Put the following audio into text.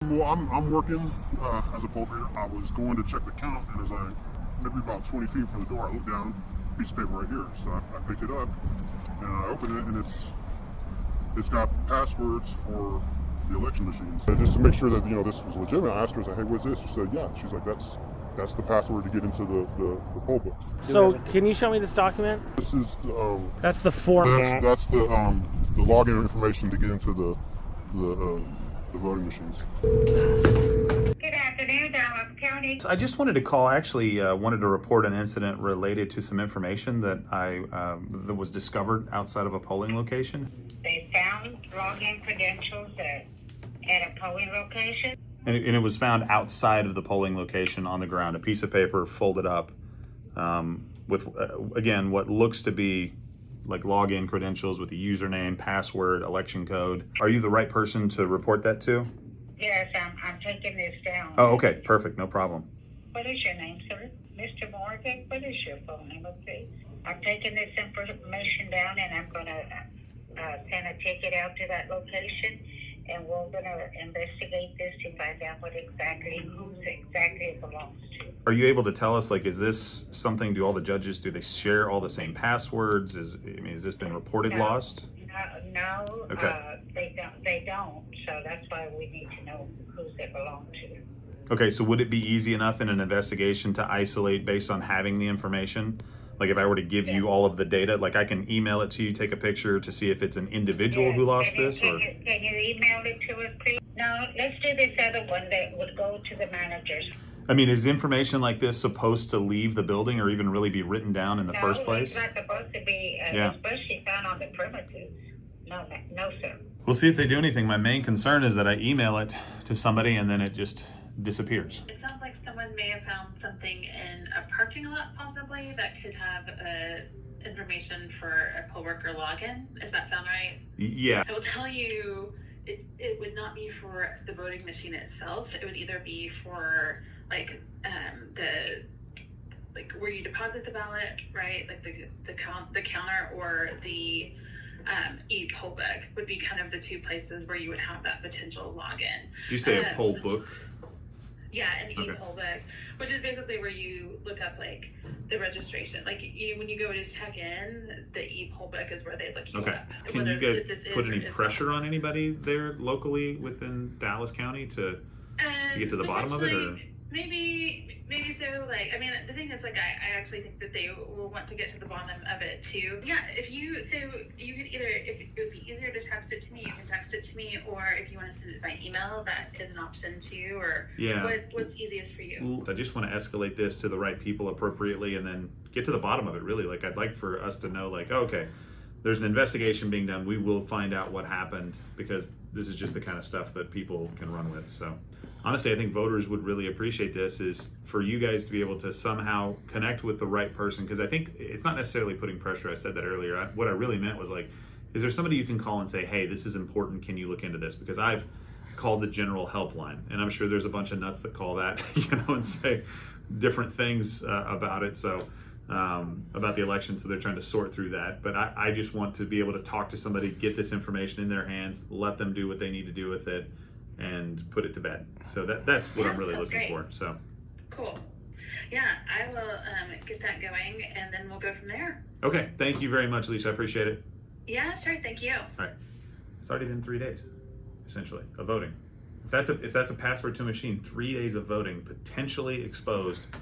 Well, I'm working as a poll reader. I was going to check the count, and as I maybe about 20 feet from the door, I look down, piece of paper right here. So I pick it up and I open it, and it's got passwords for the election machines. And just to make sure that this was legitimate, I asked her, I said, "Hey, what's this?" She said, "Yeah." She's like, "That's the password to get into the poll books." So can you show me this document? This is That's the format. that's the login information to get into the voting machines. Good afternoon, Dallas County. I just wanted to call. I actually wanted to report an incident related to some information that that was discovered outside of a polling location. They found login credentials at a polling location. And it was found outside of the polling location on the ground, a piece of paper folded up with, again, what looks to be like login credentials with the username, password, election code. Are you the right person to report that to? Yes, I'm taking this down. Oh, okay, perfect, no problem. What is your name, sir? Mr. Morgan, what is your phone number, please? I'm taking this information down, and I'm going to send a ticket out to that location, and we're going to investigate this to find out who exactly it belongs to. Are you able to tell us, like, is this something, do all the judges, do they share all the same passwords? Has this been reported lost? No, Okay. They don't, so that's why we need to know who they belong to. Okay, so would it be easy enough in an investigation to isolate based on having the information? Like if I were to give you all of the data, like I can email it to you, take a picture to see if it's an individual who lost this? Can you email it to us, please? No, let's do this other one that would go to the managers. I mean, is information like this supposed to leave the building or even really be written down in the first place? No, it's not supposed to be, especially found on the premises. No, sir. We'll see if they do anything. My main concern is that I email it to somebody and then it just disappears. It sounds like someone may have found something in a parking lot, possibly, that could have information for a poll worker login. Does that sound right? Yeah. I will tell you, it would not be for the voting machine itself. It would either be for where you deposit the ballot, right? Like the counter, or the e-poll book would be kind of the two places where you would have that potential login. Did you say a poll book? Yeah, an e-poll book, which is basically where you look up like the registration. Like when you go to check in, the e-poll book is where they look you up. Can you guys put any pressure on anybody there locally within Dallas County to get to the bottom of it, or? Maybe so. Like, I mean, the thing is, like, I actually think that they will want to get to the bottom of it too. Yeah, you could either, if it would be easier to text it to me, you can text it to me, or if you want to send it by email, that is an option too. Or what's easiest for you? I just want to escalate this to the right people appropriately, and then get to the bottom of it. Really, like, I'd like for us to know, like, oh, okay, there's an investigation being done. We will find out what happened, because this is just the kind of stuff that people can run with. So honestly, I think voters would really appreciate this, is for you guys to be able to somehow connect with the right person. Because I think it's not necessarily putting pressure. I said that earlier. What I really meant was, like, is there somebody you can call and say, hey, this is important, can you look into this? Because I've called the general helpline, and I'm sure there's a bunch of nuts that call that, and say different things about it. So about the election, so they're trying to sort through that. But I just want to be able to talk to somebody, get this information in their hands, let them do what they need to do with it, and put it to bed. So that's what I'm really looking for. So cool. Yeah, I will get that going, and then we'll go from there. Okay, thank you very much, Alicia. I appreciate it. Yeah, sure. Thank you. All right, it's already been 3 days, essentially, of voting. If that's a password to a machine, 3 days of voting potentially exposed